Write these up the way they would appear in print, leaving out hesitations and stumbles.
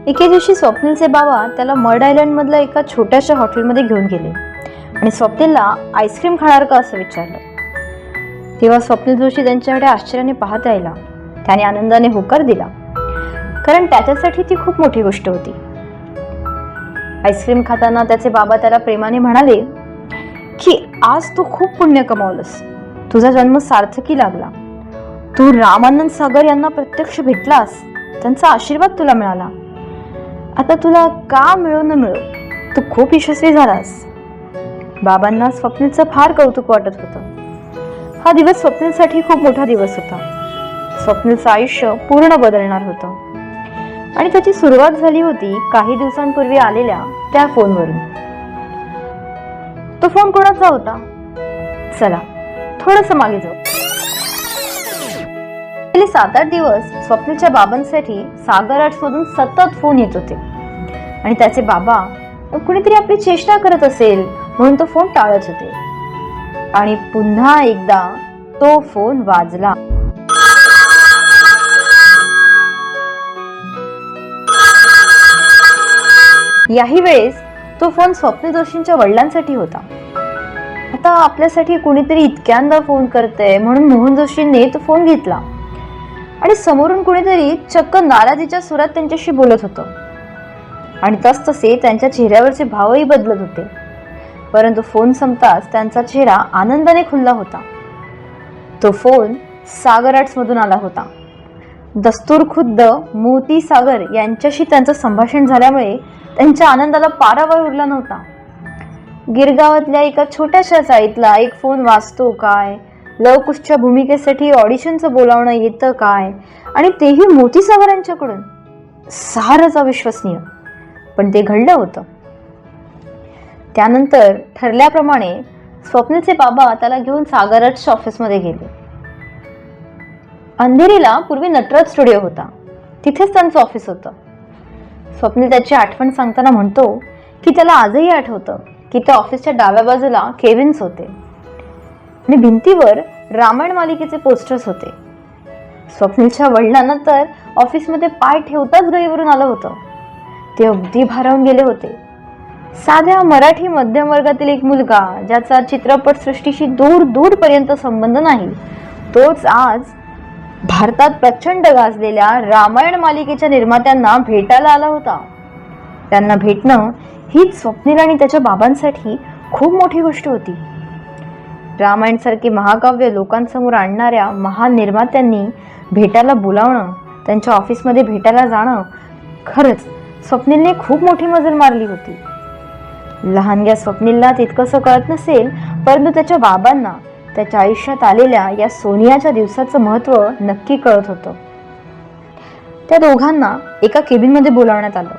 एके दिवशी स्वप्नीलचे बाबा त्याला मड आयलंड मधल्या एका छोट्याशा हॉटेलमध्ये घेऊन गेले आणि स्वप्नीलला आईस्क्रीम खाणार का असं विचारलं। तेव्हा स्वप्नील जोशी त्यांच्याकडे आश्चर्याने पाहत राहिला। त्याने आनंदाने होकार दिला, कारण त्याच्यासाठी ती खूप मोठी गोष्ट होती। आईस्क्रीम खाताना त्याचे बाबा त्याला प्रेमाने म्हणाले की आज तू खूप पुण्य कमावलंस, तुझा जन्म सार्थकी लागला, तू रामानंद सागर यांना प्रत्यक्ष भेटलास, त्यांचा आशीर्वाद तुला मिळाला। आता तुला का मिळो न मिळो तू खूप यशस्वी झालास। बाबांना स्वप्नीलचं फार कौतुक वाटत होतं। हा दिवस स्वप्नीलसाठी खूप मोठा दिवस होता। स्वप्नीलचं आयुष्य पूर्ण बदलणार होतं आणि त्याची सुरुवात झाली होती काही दिवसांपूर्वी आलेल्या त्या फोनवरून। तो फोन कोणाचा होता? चला थोडंसं मागे जाऊ। गेले 7-8 दिवस स्वप्नीलच्या बाबांसाठी सागर आर्ट्स मधून सतत फोन येत होते आणि त्याचे बाबा कुणीतरी आपली चेष्टा करत असेल म्हणून तो फोन टाळत होते। आणि पुन्हा एकदा तो फोन वाजला। याही वेळेस तो फोन स्वप्नील जोशींच्या वडिलांसाठी होता। आता आपल्यासाठी कुणीतरी इतक्यांदा फोन करतंय म्हणून मोहन जोशींनी तो फोन घेतला आणि समोरून कुणीतरी चक्क नाराजीच्या सुरात त्यांच्याशी बोलत होतं आणि तसतसे त्यांच्या चेहऱ्यावरचे भावही बदलत होते। परंतु फोन संपताच त्यांचा चेहरा आनंदाने खुलला होता। तो फोन सागर आर्ट्स मधून आला होता। दस्तूर खुद्द मोती सागर यांच्याशी त्यांचं संभाषण झाल्यामुळे त्यांच्या आनंदाला पारावार उरला नव्हता। गिरगावातल्या एका छोट्याशा चाळीतला एक फोन वाचतो काय, लवकुशच्या भूमिकेसाठी ऑडिशनचं बोलावणं येतं काय, आणि तेही मोती सागर यांच्याकडून। सारच अविश्वसनीय, पण ते घडलं होतं। त्यानंतर ठरल्याप्रमाणे स्वप्नीलचे बाबा त्याला घेऊन सागर आर्ट्सच्या ऑफिसमध्ये गेले। अंधेरीला पूर्वी नटराज स्टुडिओ होता, तिथेच त्यांचं ऑफिस होतं। स्वप्नील त्याची आठवण सांगताना म्हणतो की त्याला आजही आठवतं की त्या ऑफिसच्या डाव्या बाजूला केबिन्स होते आणि भिंतीवर रामायण मालिकेचे पोस्टर्स होते। स्वप्नीलच्या वडिलांना तर ऑफिसमध्ये पाय ठेवताच गहीवरून आलं होतं। ते अगदी भारावून गेले होते। साध्या मराठी मध्यम वर्गातील एक मुलगा ज्याचा चित्रपट सृष्टीशी दूर दूर पर्यंत संबंध नाही, तोच आज भारतात प्रचंड गाजलेल्या रामायण मालिकेच्या निर्मात्यांना भेटायला आला होता। त्यांना भेटणं हीच स्वप्नील आणि त्याच्या बाबांसाठी खूप मोठी गोष्ट होती। रामायण सारखे महाकाव्य लोकांसमोर आणणाऱ्या महान निर्मात्यांनी भेटायला बोलावणं, त्यांच्या ऑफिसमध्ये भेटायला जाणं, खरंच स्वप्नीलने खूप मोठी मजल मारली होती। लहानग्या स्वप्नीलला तितकंसं कळत नसेल, परंतु त्याच्या बाबांना त्याच्या आयुष्यात आलेल्या या सोनियाच्या दिवसाचं महत्त्व नक्की कळत होतं। त्या दोघांना एका केबिनमध्ये बोलावण्यात आलं।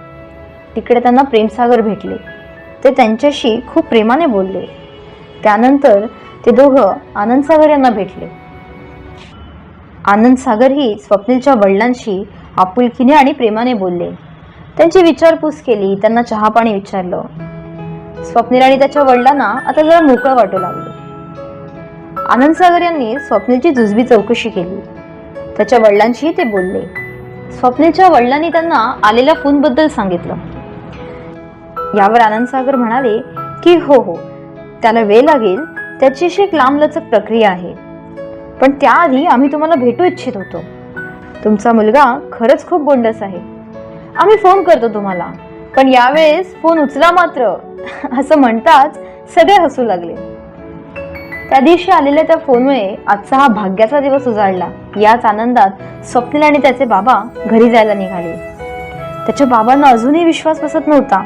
तिकडे त्यांना प्रेमसागर भेटले। ते त्यांच्याशी खूप प्रेमाने बोलले। त्यानंतर ते दोघं आनंद सागर यांना भेटले। आनंद सागरही स्वप्नीलच्या वडिलांशी आपुलकीने आणि प्रेमाने बोलले, त्यांची विचारपूस केली, त्यांना चहा पाणी विचारलं। स्वप्नील आणि त्याच्या वडिलांना आता जरा मोकळं वाटू लागलं। आनंद सागर यांनी स्वप्नीलची जुजबी चौकशी केली, त्याच्या वडिलांशीही ते बोलले। स्वप्नीलच्या वडिलांनी त्यांना आलेल्या फोनबद्दल सांगितलं। यावर आनंद सागर म्हणाले की हो, त्याला वेळ लागेल, त्याची अशी एक लांबलचक प्रक्रिया आहे, पण त्याआधी आम्ही तुम्हाला भेटू इच्छित होतो। तुमचा मुलगा खरंच खूप गोंडस आहे, आम्ही फोन करतो तुम्हाला, पण यावेळेस फोन उचला मात्र असं म्हणताच सगळे हसू लागले। त्या दिवशी आलेल्या त्या फोनमुळे आजचा हा भाग्याचा दिवस उजाडला। याच आनंदात स्वप्नील आणि त्याचे बाबा घरी जायला निघाले। त्याच्या बाबांना अजूनही विश्वास बसत नव्हता।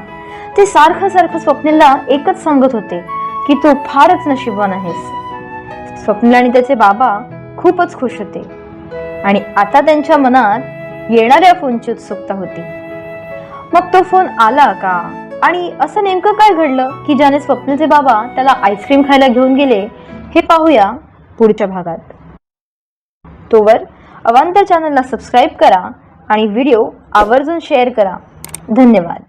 ते सारखं स्वप्नीलला एकच सांगत होते की तू फारच नशीबवान आहेस। स्वप्नील आणि त्याचे बाबा खूपच खुश होते आणि आता त्यांच्या मनात येणाऱ्या फोनची उत्सुकता होती। मग तो फोन आला का आणि असं नेमकं काय घडलं की ज्याने स्वप्नीलचे बाबा त्याला आईस्क्रीम खायला घेऊन गेले, हे पाहूया पुढच्या भागात। तोवर अवांतर चॅनलला सबस्क्राईब करा आणि व्हिडिओ आवर्जून शेअर करा। धन्यवाद।